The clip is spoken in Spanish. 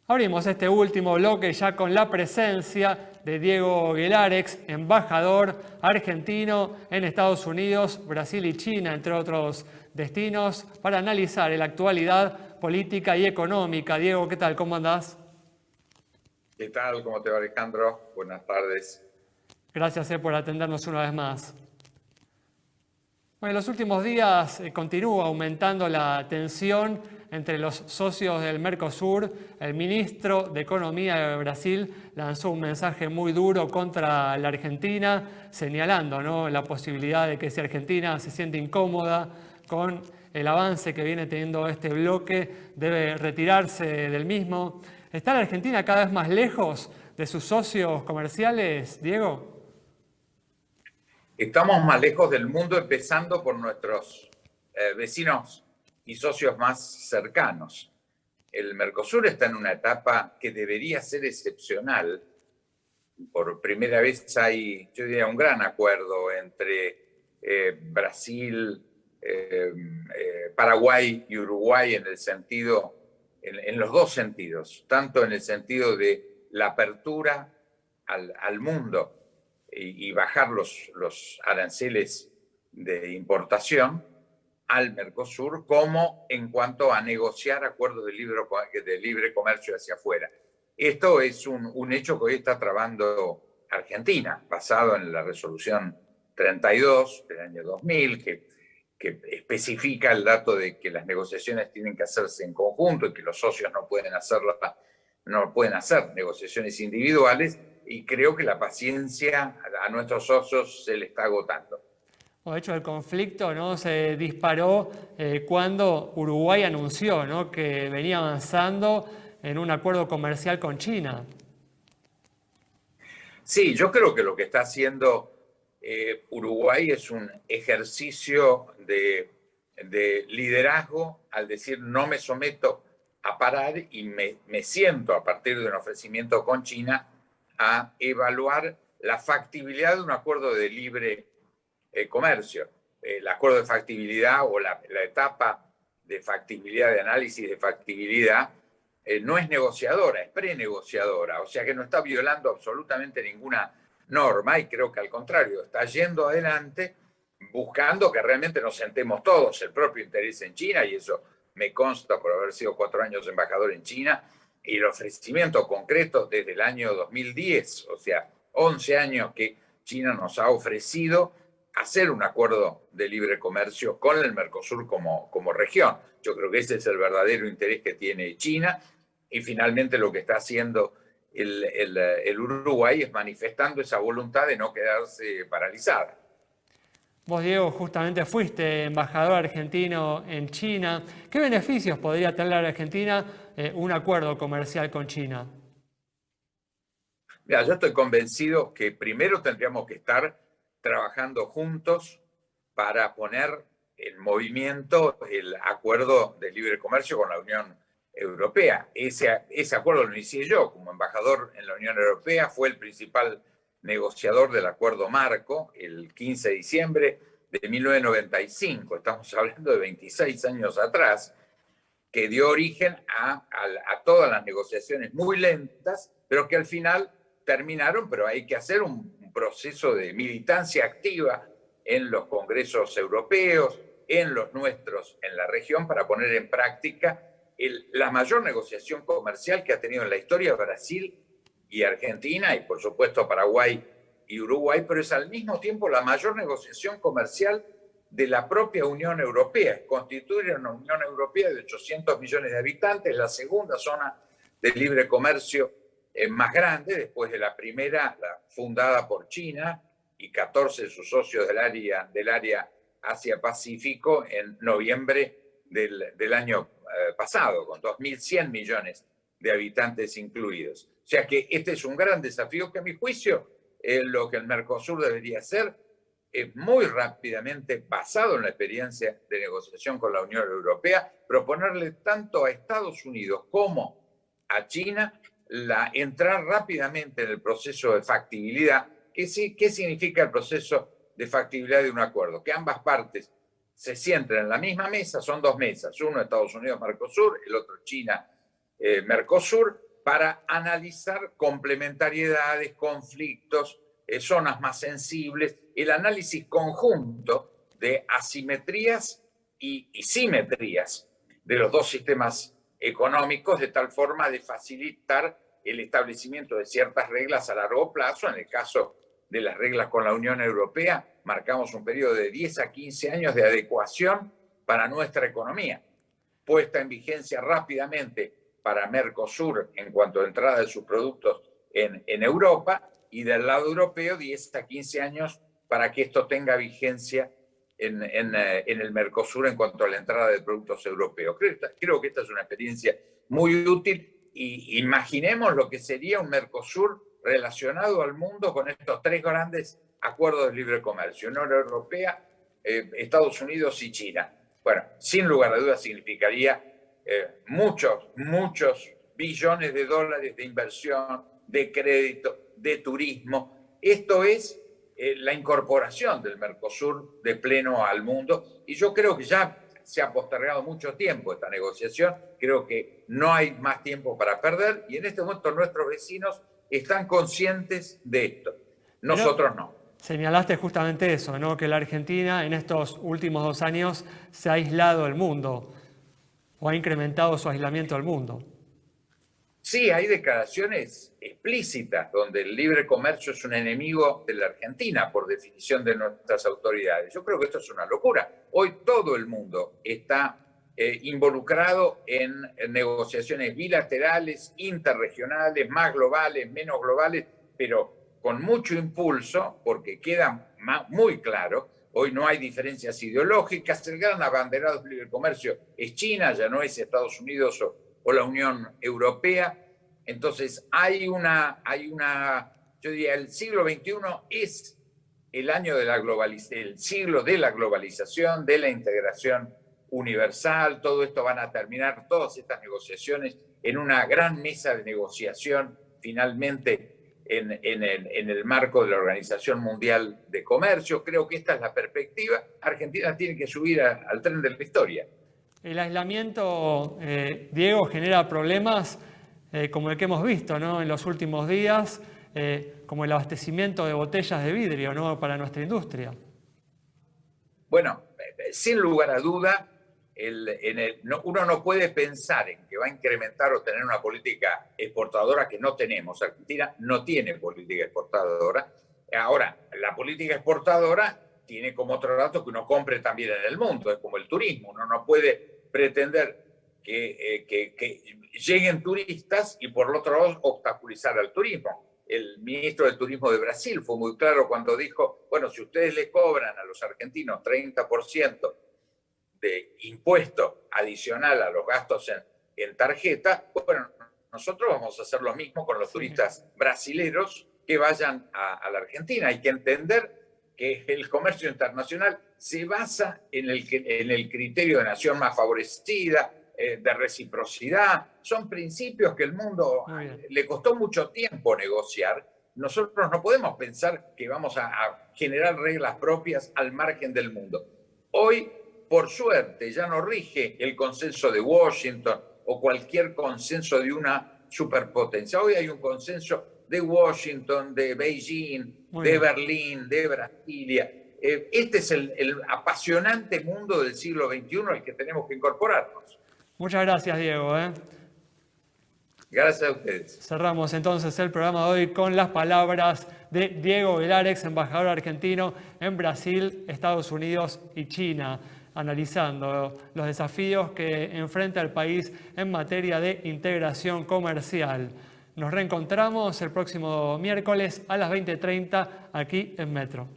Abrimos este último bloque ya con la presencia de Diego Aguilar, ex embajador argentino en Estados Unidos, Brasil y China, entre otros destinos, para analizar la actualidad política y económica. Diego, ¿qué tal? ¿Cómo andás? ¿Qué tal? ¿Cómo te va, Alejandro? Buenas tardes. Gracias por atendernos una vez más. Bueno, en los últimos días continúa aumentando la tensión entre los socios del Mercosur. El ministro de Economía de Brasil lanzó un mensaje muy duro contra la Argentina, señalando, ¿no?, la posibilidad de que si Argentina se siente incómoda con el avance que viene teniendo este bloque, debe retirarse del mismo. ¿Está la Argentina cada vez más lejos de sus socios comerciales, Diego? Estamos más lejos del mundo, empezando por nuestros vecinos y socios más cercanos. El Mercosur está en una etapa que debería ser excepcional. Por primera vez hay, yo diría, un gran acuerdo entre Brasil, Paraguay y Uruguay en los dos sentidos, tanto en el sentido de la apertura al mundo y bajar los aranceles de importación al Mercosur, como en cuanto a negociar acuerdos de libre comercio hacia afuera. Esto es un hecho que hoy está trabando Argentina, basado en la resolución 32 del año 2000, que especifica el dato de que las negociaciones tienen que hacerse en conjunto y que los socios no pueden hacer negociaciones individuales, y creo que la paciencia a nuestros socios se le está agotando. De hecho, el conflicto, ¿no?, se disparó cuando Uruguay anunció, ¿no?, que venía avanzando en un acuerdo comercial con China. Sí, yo creo que lo que está haciendo Uruguay es un ejercicio de liderazgo al decir: no me someto a parar y me siento, a partir de un ofrecimiento con China, a evaluar la factibilidad de un acuerdo de libre comercio. El acuerdo de factibilidad, o la etapa de factibilidad, de análisis de factibilidad, no es negociadora, es prenegociadora, o sea que no está violando absolutamente ninguna norma, y creo que al contrario, está yendo adelante buscando que realmente nos sentemos todos, el propio interés en China, y eso me consta por haber sido 4 años embajador en China, y el ofrecimiento concreto desde el año 2010, o sea, 11 años que China nos ha ofrecido hacer un acuerdo de libre comercio con el Mercosur como región. Yo creo que ese es el verdadero interés que tiene China, y finalmente lo que está haciendo el Uruguay es manifestando esa voluntad de no quedarse paralizada. Vos, Diego, justamente fuiste embajador argentino en China. ¿Qué beneficios podría tener la Argentina un acuerdo comercial con China? Mira, yo estoy convencido que primero tendríamos que estar trabajando juntos para poner en movimiento el acuerdo de libre comercio con la Unión Europea. Ese acuerdo lo inicié yo como embajador en la Unión Europea, fue el principal negociador del acuerdo marco el 15 de diciembre de 1995. Estamos hablando de 26 años atrás, que dio origen a todas las negociaciones muy lentas, pero que al final terminaron. Pero hay que hacer un proceso de militancia activa en los congresos europeos, en los nuestros en la región, para poner en práctica la mayor negociación comercial que ha tenido en la historia Brasil y Argentina, y por supuesto Paraguay y Uruguay, pero es al mismo tiempo la mayor negociación comercial de la propia Unión Europea. Constituye una Unión Europea de 800 millones de habitantes, la segunda zona de libre comercio más grande, después de la primera, fundada por China y 14 de sus socios del área Asia-Pacífico, en noviembre del año pasado, con 2.100 millones de habitantes incluidos. O sea que este es un gran desafío que, a mi juicio, lo que el Mercosur debería hacer es muy rápidamente, basado en la experiencia de negociación con la Unión Europea, proponerle tanto a Estados Unidos como a China entrar rápidamente en el proceso de factibilidad. ¿Qué significa el proceso de factibilidad de un acuerdo? Que ambas partes se sienten en la misma mesa. Son dos mesas, uno Estados Unidos Mercosur, el otro China Mercosur, para analizar complementariedades, conflictos, zonas más sensibles, el análisis conjunto de asimetrías y simetrías de los dos sistemas económicos, de tal forma de facilitar el establecimiento de ciertas reglas a largo plazo. En el caso de las reglas con la Unión Europea, marcamos un periodo de 10 a 15 años de adecuación para nuestra economía, puesta en vigencia rápidamente para Mercosur en cuanto a entrada de sus productos en Europa, y del lado europeo 10 a 15 años para que esto tenga vigencia en el Mercosur en cuanto a la entrada de productos europeos. Creo que esta es una experiencia muy útil, y imaginemos lo que sería un Mercosur relacionado al mundo con estos tres grandes acuerdos de libre comercio: Unión Europea, Estados Unidos y China. Bueno, sin lugar a dudas significaría muchos billones de dólares de inversión, de crédito, de turismo. Esto es la incorporación del Mercosur de pleno al mundo, y yo creo que ya se ha postergado mucho tiempo esta negociación. Creo que no hay más tiempo para perder, y en este momento nuestros vecinos están conscientes de esto. Nosotros no. Señalaste justamente eso, ¿no? Que la Argentina en estos últimos 2 años se ha aislado del mundo, o ha incrementado su aislamiento del mundo. Sí, hay declaraciones explícitas donde el libre comercio es un enemigo de la Argentina, por definición de nuestras autoridades. Yo creo que esto es una locura. Hoy todo el mundo está involucrado en negociaciones bilaterales, interregionales, más globales, menos globales, pero con mucho impulso, porque queda muy claro. Hoy no hay diferencias ideológicas. El gran abanderado del libre comercio es China, ya no es Estados Unidos o la Unión Europea. Entonces yo diría, el siglo XXI es el año de el siglo de la globalización, de la integración universal. Todo esto van a terminar, todas estas negociaciones, en una gran mesa de negociación, finalmente en el marco de la Organización Mundial de Comercio. Creo que esta es la perspectiva. Argentina tiene que subir al tren de la historia. El aislamiento, Diego, genera problemas como el que hemos visto, ¿no?, en los últimos días, como el abastecimiento de botellas de vidrio, ¿no?, para nuestra industria. Bueno, sin lugar a duda, uno no puede pensar en que va a incrementar o tener una política exportadora que no tenemos. Argentina no tiene política exportadora. Ahora, la política exportadora tiene como otro dato que uno compre también en el mundo. Es como el turismo. Uno no puede pretender que lleguen turistas y por el otro lado obstaculizar al turismo. El ministro de Turismo de Brasil fue muy claro cuando dijo: bueno, si ustedes le cobran a los argentinos 30% de impuesto adicional a los gastos en tarjeta, bueno, nosotros vamos a hacer lo mismo con los turistas brasileros que vayan a la Argentina. Hay que entender que el comercio internacional se basa en el criterio de nación más favorecida, de reciprocidad. Son principios que el mundo le costó mucho tiempo negociar. Nosotros no podemos pensar que vamos a generar reglas propias al margen del mundo. Hoy, por suerte, ya no rige el consenso de Washington o cualquier consenso de una superpotencia. Hoy hay un consenso de Washington, de Beijing, de Berlín, de Brasilia. Este es el apasionante mundo del siglo XXI al que tenemos que incorporarnos. Muchas gracias, Diego. Gracias a ustedes. Cerramos entonces el programa de hoy con las palabras de Diego Velar, ex embajador argentino en Brasil, Estados Unidos y China, analizando los desafíos que enfrenta el país en materia de integración comercial. Nos reencontramos el próximo miércoles a las 20:30 aquí en Metro.